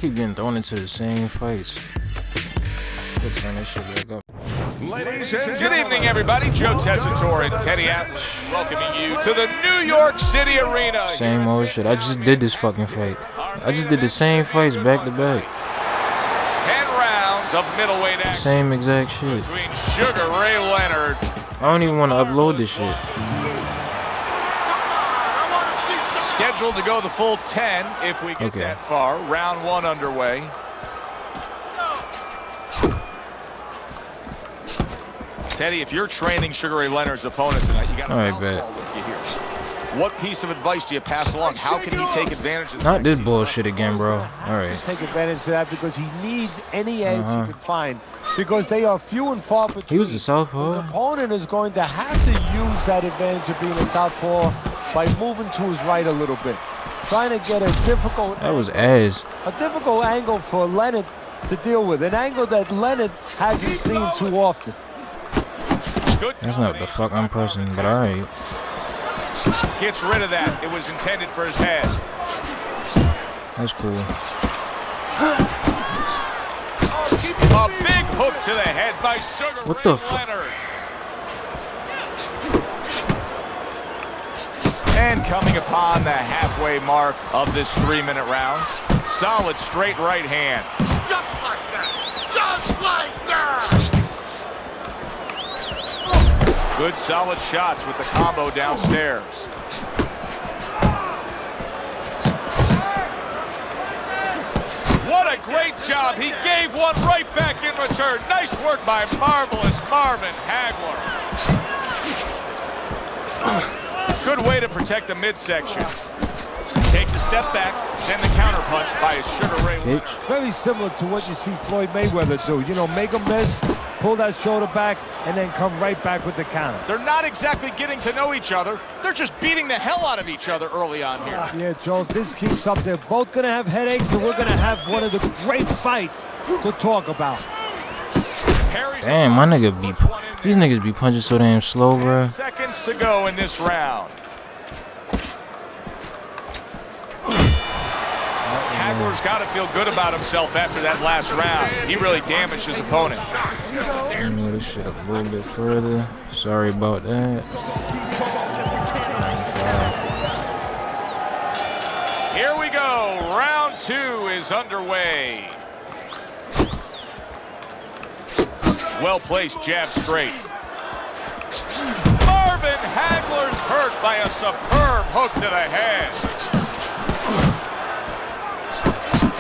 keep getting thrown into the same fights. Let's turn this shit back up. Ladies and good evening, everybody. Joe Tessitore and Teddy Atlas welcoming you to the New York City Arena. Same old shit. I just did this fucking fight. I just did the same fights back to back. 10 rounds of middleweight action. Same exact shit. Between Sugar Ray Leonard. I don't even want to upload this shit. Scheduled to go the full 10 if we get that far. Round 1 underway. Teddy, if you're training Sugar Ray Leonard's opponent tonight, you got to southpaw with you here. What piece of advice do you pass along? How can he take advantage of Not this bullshit again, bro. All right. Take advantage of that because he needs any edge he can find because they are few and far between. He was a southpaw. His opponent is going to have to use that advantage of being a southpaw by moving to his right a little bit, trying to get a difficult. That was ass. A difficult angle for Leonard to deal with, an angle that Leonard hasn't seen too often. That's not the fuck I'm pressing, but all right. Gets rid of that. It was intended for his head. That's cool. A big hook to the head by Sugar Ray Leonard. And coming upon the halfway mark of this 3-minute round, solid straight right hand. Just like that. Just like that. Good solid shots with the combo downstairs. What a great job. He gave one right back in return. Nice work by marvelous Marvin Hagler. Good way to protect the midsection. Takes a step back, then the counterpunch by Sugar Ray Leonard. Very similar to what you see Floyd Mayweather do. You know, make a miss, pull that shoulder back, and then come right back with the counter. They're not exactly getting to know each other. They're just beating the hell out of each other early on here. Yeah, Joe, if this keeps up, they're both going to have headaches, and we're going to have one of the great fights to talk about. Damn, my nigga these niggas be punching so damn slow, bro. Seconds to go in this round. Hagler's got to feel good about himself after that last round. He really damaged his opponent. Let me move this shit up a little bit further. Sorry about that. 95. Here we go. Round 2 is underway. Well-placed jab straight. Marvin Hagler's hurt by a superb hook to the head.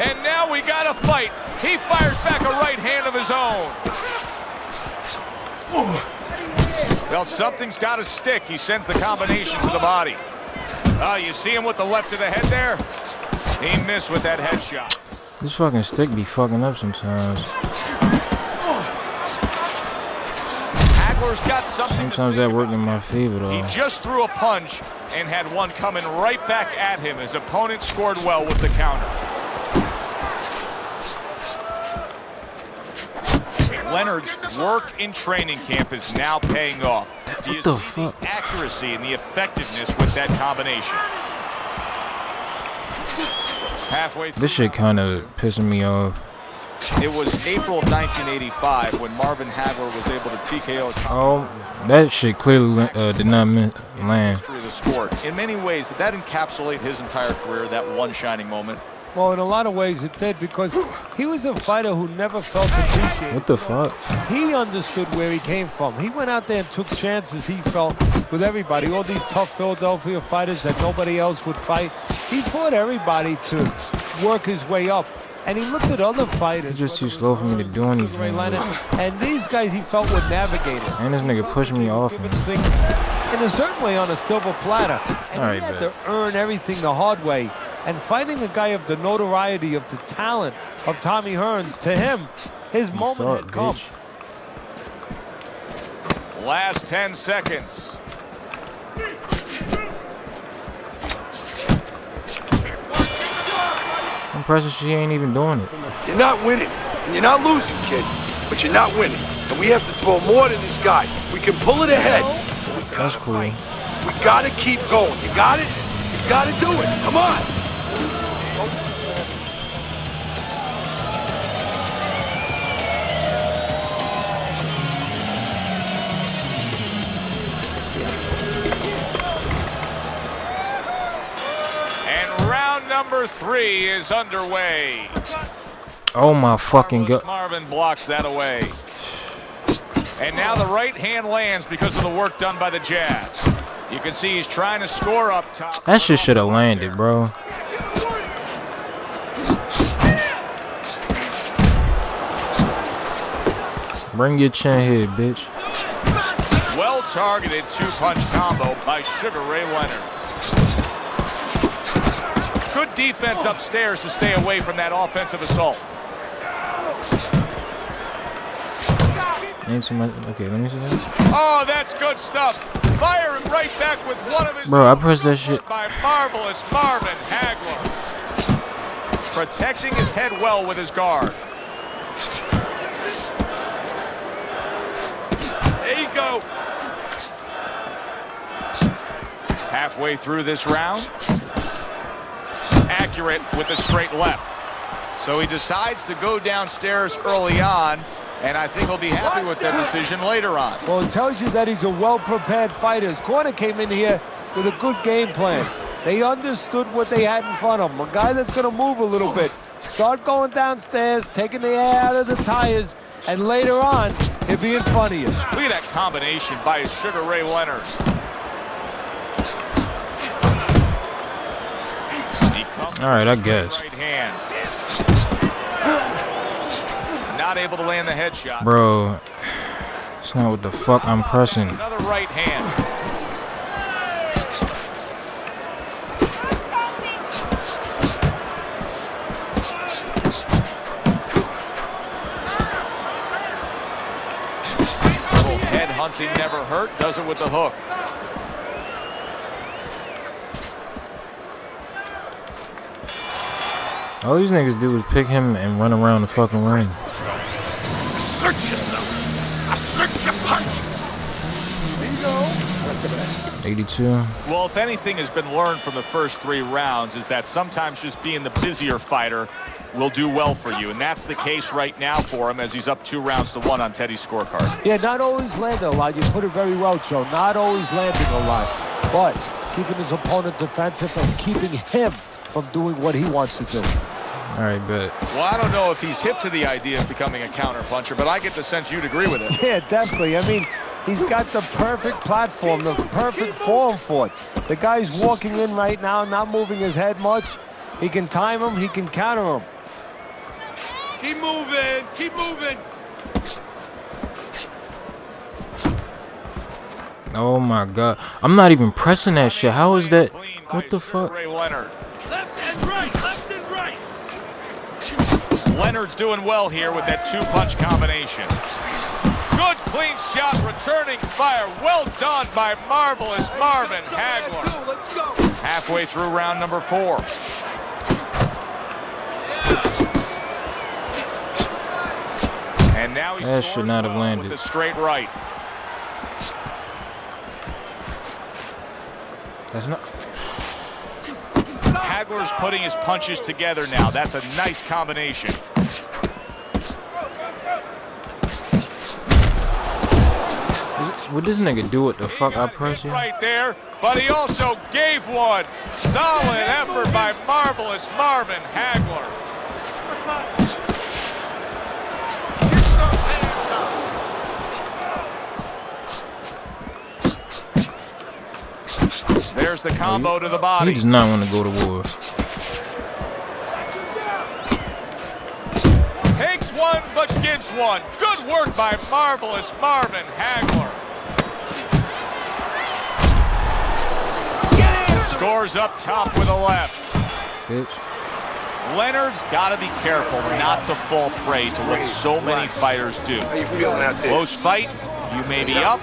And now we got a fight. He fires back a right hand of his own. Well, something's got to stick. He sends the combination to the body. Oh, you see him with the left to the head there? He missed with that headshot. This fucking stick be fucking up sometimes. Hagler's got something. Sometimes that worked in my favor, though. He just threw a punch and had one coming right back at him. His opponent scored well with the counter. Leonard's work in training camp is now paying off. Do you see the accuracy and the effectiveness with that combination? Halfway through. This shit kind of pissing me off. It was April of 1985 when Marvin Hagler was able to TKO. Oh, that shit clearly did not land. History of the sport. In many ways, did that encapsulate his entire career, that one shining moment? Well, in a lot of ways it did because he was a fighter who never felt appreciated. What the fuck? He understood where he came from. He went out there and took chances, he felt, with everybody. All these tough Philadelphia fighters that nobody else would fight. He fought everybody to work his way up. And he looked at other fighters. He's just too slow for me to do anything. And these guys he felt would navigate it. And this nigga pushed me off him. In a certain way on a silver platter. And he had to earn everything the hard way. And fighting a guy of the notoriety, of the talent of Tommy Hearns, to him, his moment had come. Last 10 seconds. I'm impressed she ain't even doing it. You're not winning, and you're not losing, kid, but you're not winning. And we have to throw more than this guy. We can pull it ahead. That's cool. We gotta keep going. You got it? You gotta do it. Come on. number 3 is underway. Oh my fucking god. Marvin blocks that away. And now the right hand lands because of the work done by the jab. You can see he's trying to score up top. That shit should have landed, bro. Bring your chin here, bitch. Well-targeted two-punch combo by Sugar Ray Leonard. Good defense upstairs to stay away from that offensive assault. Ain't so much. Okay, let me see that. Oh, that's good stuff. Firing right back with one of his. Bro, I pressed that shit. By marvelous Marvin Hagler. Protecting his head well with his guard. There you go. Halfway through this round. Accurate with the straight left. So he decides to go downstairs early on. And I think he'll be happy with that decision later on. Well, it tells you that he's a well-prepared fighter. His corner came in here with a good game plan. They understood what they had in front of him. A guy that's going to move a little bit. Start going downstairs, taking the air out of the tires, and later on, he'll be in front of you. Look at that combination by Sugar Ray Leonard. All right, I guess. Right hand. Not able to land the headshot. Bro, it's not what the fuck I'm pressing. Another right hand. Head hunting never hurt. Does it with the hook. All these niggas do is pick him and run around the fucking ring. Assert yourself. Assert your punches. 82. Well, if anything has been learned from the first 3 rounds is that sometimes just being the busier fighter will do well for you. And that's the case right now for him as he's up 2 rounds to 1 on Teddy's scorecard. Yeah, not always landing a lot. You put it very well, Joe. Not always landing a lot. But keeping his opponent defensive and keeping him from doing what he wants to do. All right, bet. Well, I don't know if he's hip to the idea of becoming a counterpuncher, but I get the sense you'd agree with it. Yeah, definitely. I mean, he's got the perfect platform, the perfect form for it. The guy's walking in right now, not moving his head much. He can time him, he can counter him. Keep moving, keep moving. Oh my god. I'm not even pressing that shit. How is that? What the fuck? Left and right, left and right. Leonard's doing well here with that 2-punch combination. Good clean shot, returning fire. Well done by marvelous Marvin Hagler. Let's go. Halfway through round number 4. And now he That should not have landed. with the straight right. That's not. Hagler's putting his punches together now. That's a nice combination. What this nigga do with the fuck I press you? Right there, but he also gave one. Solid effort by marvelous Marvin Hagler. There's the combo to the body. He does not want to go to war. Takes one, but gives one. Good work by marvelous Marvin Hagler. Scores up top with a left. Bitch. Leonard's got to be careful not to fall prey to what so many fighters do. How you feeling out there? Close fight, you may be up,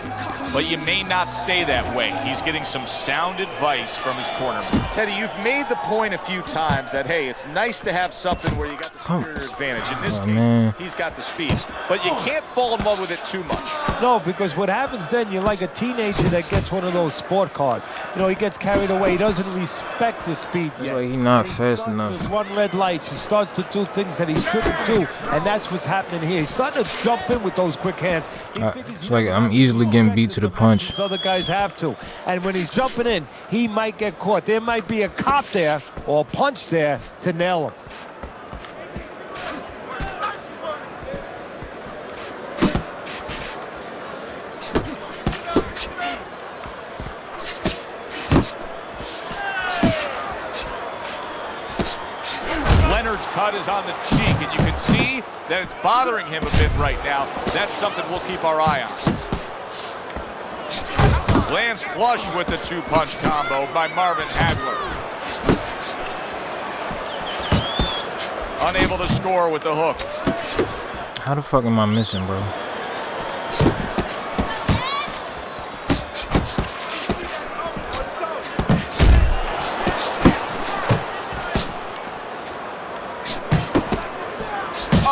but you may not stay that way. He's getting some sound advice from his cornerman. Teddy, you've made the point a few times that, hey, it's nice to have something where you got the superior advantage. In this case, man. he's got the speed. But you can't fall in love with it too much. No, because what happens then, you're like a teenager that gets one of those sport cars. You know, he gets carried away. He doesn't respect the speed It's yet. like he not He fast starts enough. to run red lights. He starts to do things that he shouldn't do, and that's what's happening here. He's starting to jump in with those quick hands. He figures It's he like doesn't I'm have to easily getting respect beat to the punch. Other guys have to. And when he's jumping in, he might get caught. There might be a cop there or a punch there to nail him. Leonard's cut is on the cheek, and you can see that it's bothering him a bit right now. That's something we'll keep our eye on. Lands flush with the two-punch combo by Marvin Hagler. Unable to score with the hook. How the fuck am I missing, bro?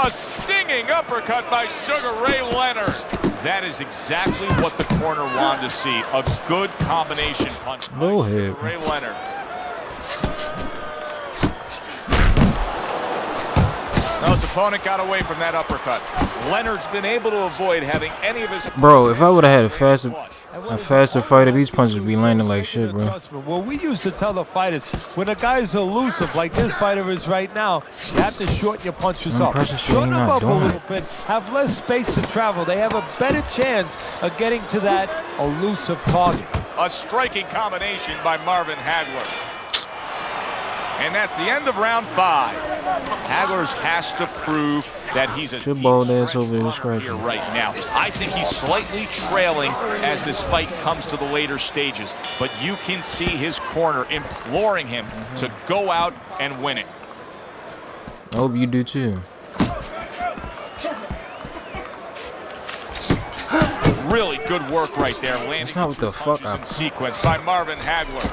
A stinging uppercut by Sugar Ray Leonard. That is exactly what the corner wanted to see. A good combination punch by Sugar Ray Leonard. No, his opponent got away from that uppercut. Leonard's been able to avoid having any of his... Bro, if I would have had a faster fighter, these punches would be landing like shit, bro. Well, we used to tell the fighters, when a guy's elusive, like this fighter is right now, you have to shorten your punches up. Shorten them up a little bit, have less space to travel. They have a better chance of getting to that elusive target. A striking combination by Marvin Hagler. And that's the end of round 5. Hagler has to prove that he's a bald ass over the scratch here right now. I think he's slightly trailing as this fight comes to the later stages, but you can see his corner imploring him to go out and win it. I hope you do too. Really good work right there. Landing That's not what the fuck in sequence by Marvin Hagler.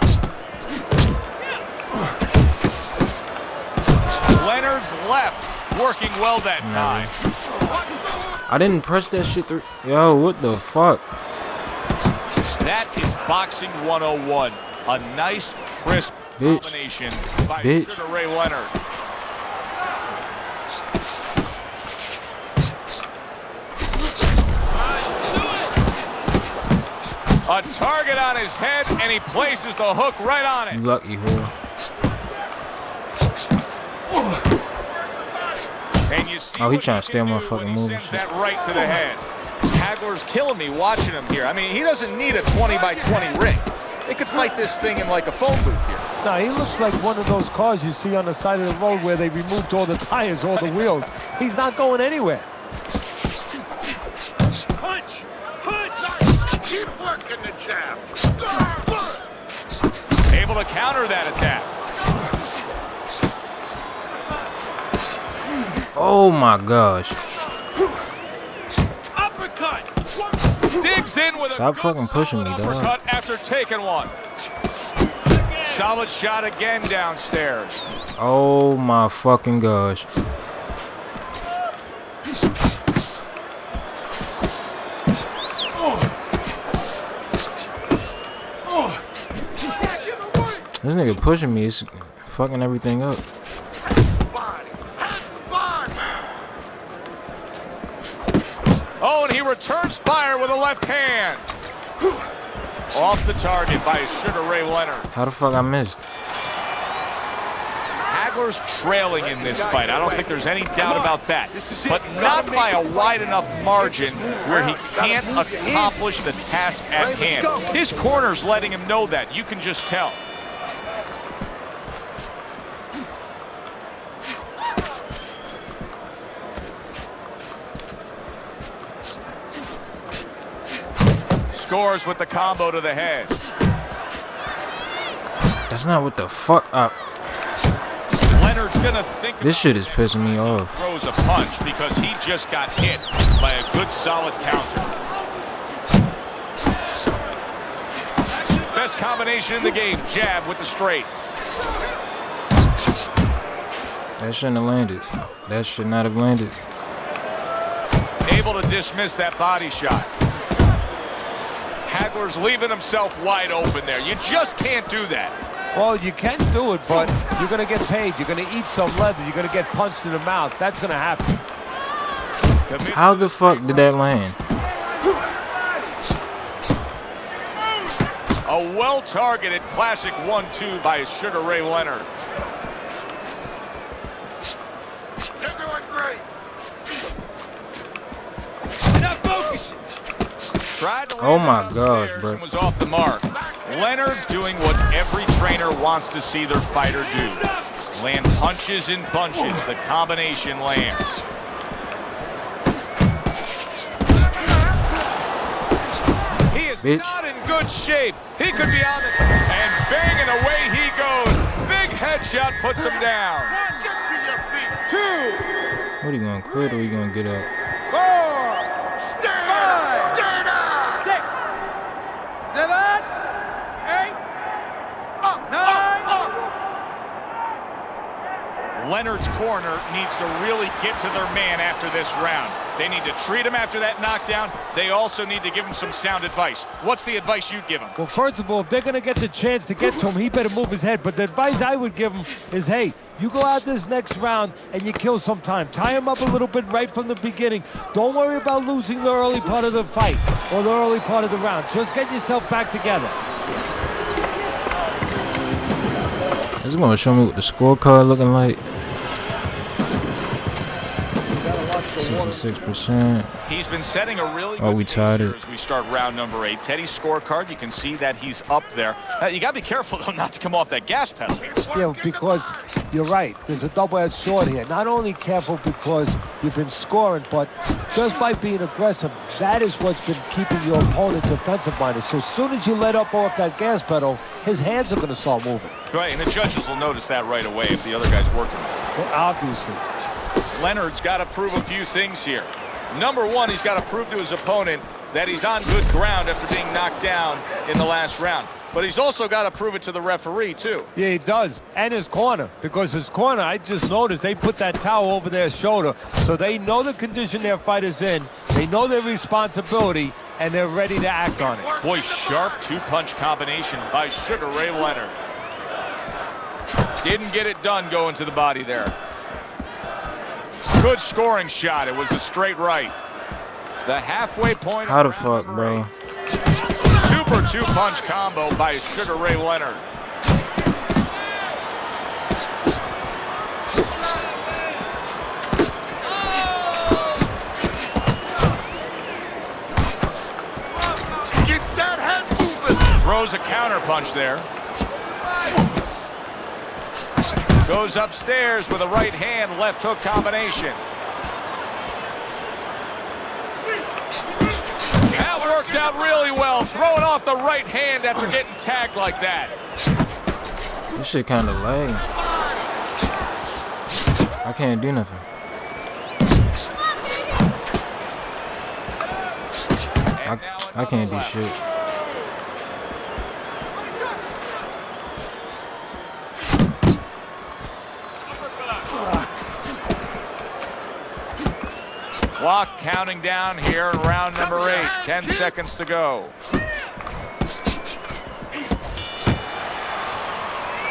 Leonard's left, working well that time. I didn't press that shit through. Yo, what the fuck? That is boxing 101. A nice, crisp combination by Sugar Ray Leonard. A target on his head, and he places the hook right on it. You lucky, whore. Oh, he trying to stay on my fucking move. That right to the head. Hagler's killing me watching him here. I mean, he doesn't need a 20-by-20 ring. They could fight this thing in like a phone booth here. No, he looks like one of those cars you see on the side of the road where they removed all the tires, all the wheels. He's not going anywhere. Punch! Keep working the jab. Able to counter that attack. Oh my gosh. Uppercut. Digs in with Stop fucking pushing me, dog. Uppercut after taking one. Solid shot again downstairs. Oh my fucking gosh. This nigga pushing me is fucking everything up. Oh, and he returns fire with a left hand. Off the target by Sugar Ray Leonard. How the fuck I missed? Hagler's trailing in this fight. I don't think there's any doubt about that. But not by a wide enough margin where he can't accomplish the task at hand. His corner's letting him know that. You can just tell. Scores with the combo to the head. That's not what the fuck up. Leonard's gonna think this shit is pissing me off. Throws a punch because he just got hit by a good solid counter. Best combination in the game, jab with the straight. That shouldn't have landed. That should not have landed. Able to dismiss that body shot. Hagler's leaving himself wide open there. You just can't do that. Well, you can do it, but you're going to get paid. You're going to eat some leather. You're going to get punched in the mouth. That's going to happen. How the fuck did that land? A well-targeted classic 1-2 by Sugar Ray Leonard. You're doing great. Not focusing. Tried to Oh land my downstairs gosh, bro. and was off the mark. Leonard's doing what every trainer wants to see their fighter do. Land punches in bunches. The combination lands. He is not in good shape. He could be on the... And banging away he goes. Big headshot puts him down. Get to your feet. 2, What are you gonna quit or are you gonna get up? 4, stand up. 6, 7, 8, 9. Leonard's corner needs to really get to their man after this round. They need to treat him after that knockdown. They also need to give him some sound advice. What's the advice you'd give him? Well, first of all, if they're going to get the chance to get to him, he better move his head. But the advice I would give him is, hey, you go out this next round and you kill some time. Tie him up a little bit right from the beginning. Don't worry about losing the early part of the fight or the early part of the round. Just get yourself back together. This is gonna show me what the scorecard looking like. 66%. He's been setting a really Oh, good we pace tied here it. as we start round number 8. Teddy's scorecard, you can see that he's up there. You got to be careful, though, not to come off that gas pedal. Yeah, because you're right. There's a double-edged sword here. Not only careful because you've been scoring, but just by being aggressive, that is what's been keeping your opponent defensive-minded. So as soon as you let up off that gas pedal, his hands are going to start moving. Right, and the judges will notice that right away if the other guy's working. Well, obviously. Leonard's got to prove a few things here. Number one, he's got to prove to his opponent that he's on good ground after being knocked down in the last round. But he's also got to prove it to the referee, too. Yeah, he does. And his corner. Because his corner, I just noticed, they put that towel over their shoulder. So they know the condition their fighter's in. They know their responsibility, and they're ready to act on it. Boy, sharp two-punch combination by Sugar Ray Leonard. Didn't get it done going to the body there. Good scoring shot. It was a straight right. The halfway point. How the fuck, bro? Super two-punch combo by Sugar Ray Leonard. Keep that head moving. Throws a counter punch there. Goes upstairs with a right hand, left hook combination. That worked out really well, throwing off the right hand after getting tagged like that. This shit kind of lame. I can't do nothing. I can't do shit. Clock counting down here in round number 8. 10 seconds to go.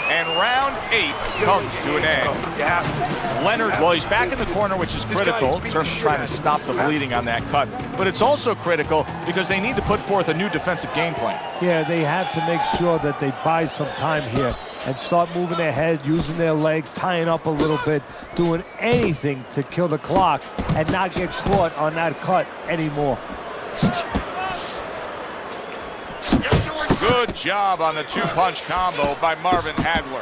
And round 8 comes to an end. Leonard, well, he's back in the corner, which is critical in terms of trying to stop the bleeding on that cut. But it's also critical because they need to put forth a new defensive game plan. Yeah, they have to make sure that they buy some time here and start moving their head, using their legs, tying up a little bit, doing anything to kill the clock and not get caught on that cut anymore. Good job on the two-punch combo by Marvin Hagler.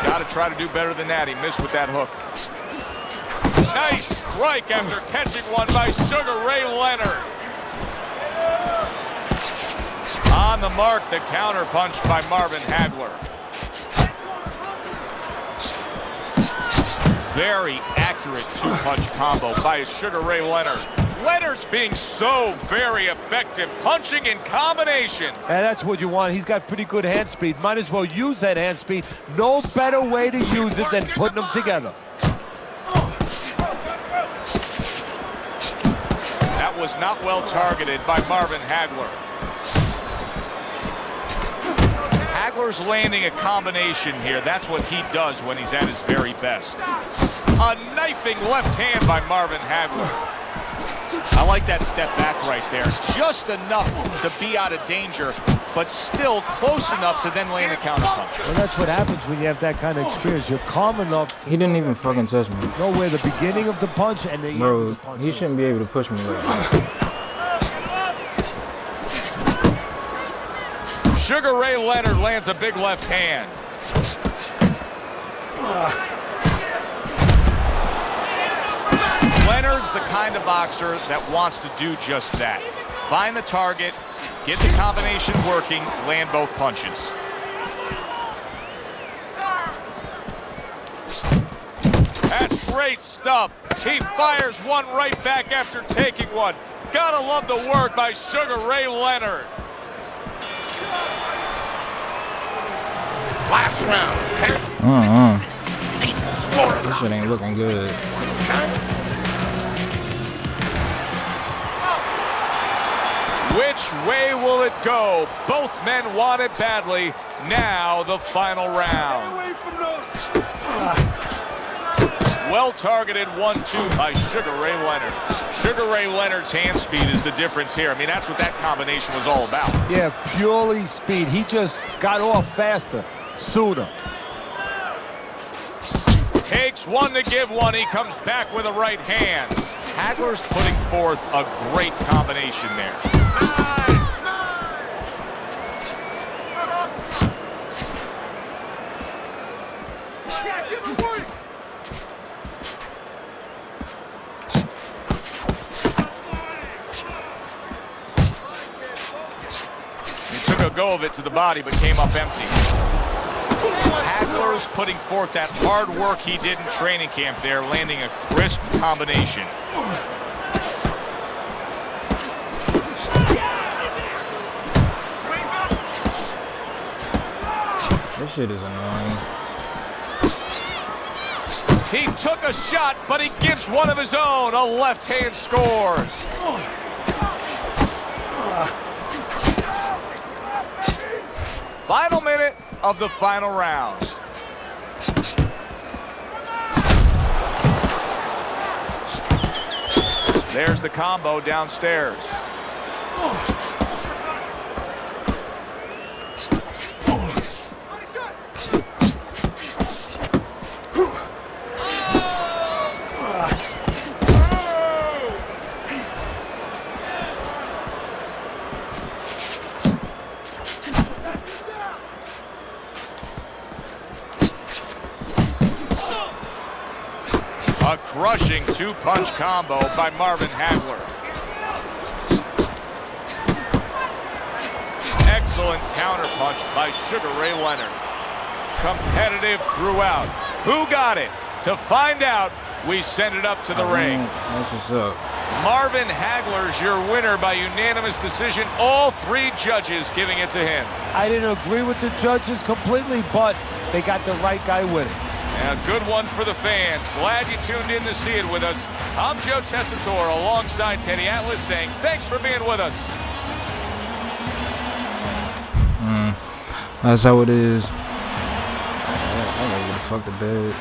Got to try to do better than that. He missed with that hook. Nice strike after catching one by Sugar Ray Leonard. On the mark, the counter punch by Marvin Hagler. Very accurate two-punch combo by Sugar Ray Leonard. Leonard's being so very effective, punching in combination. And that's what you want. He's got pretty good hand speed. Might as well use that hand speed. No better way to use it than putting them together. That was not well targeted by Marvin Hagler. Hagler's landing a combination here. That's what he does when he's at his very best. A knifing left hand by Marvin Hagler. I like that step back right there. Just enough to be out of danger, but still close enough to then land a counter punch. Well, that's what happens when you have that kind of experience. You're calm enough. He didn't even fucking touch me. Know where the beginning of the punch and the end Bro, of the punch he is. shouldn't be able to push me like that. Sugar Ray Leonard lands a big left hand. Leonard's the kind of boxer that wants to do just that. Find the target, get the combination working, land both punches. That's great stuff. He fires one right back after taking one. Gotta love the work by Sugar Ray Leonard. Last round. This shit ain't looking good. Which way will it go? Both men want it badly. Now the final round. Well-targeted 1-2 by Sugar Ray Leonard. Sugar Ray Leonard's hand speed is the difference here. I mean, that's what that combination was all about. Yeah, purely speed. He just got off faster, sooner. Takes one to give one. He comes back with a right hand. Hagler's putting forth a great combination there. He took a go of it to the body, but came up empty. Hagler's putting forth that hard work he did in training camp there, landing a crisp combination. This shit is annoying. He took a shot, but he gives one of his own. A left hand scores. Final minute of the final round. There's the combo downstairs. A crushing two-punch combo by Marvin Hagler. Excellent counterpunch by Sugar Ray Leonard. Competitive throughout. Who got it? To find out, we send it up to the ring. That's what's up. Marvin Hagler's your winner by unanimous decision. All three judges giving it to him. I didn't agree with the judges completely, but they got the right guy with it. And a good one for the fans. Glad you tuned in to see it with us. I'm Joe Tessitore alongside Teddy Atlas saying thanks for being with us. That's how it is. I gotta get the fuck to bed.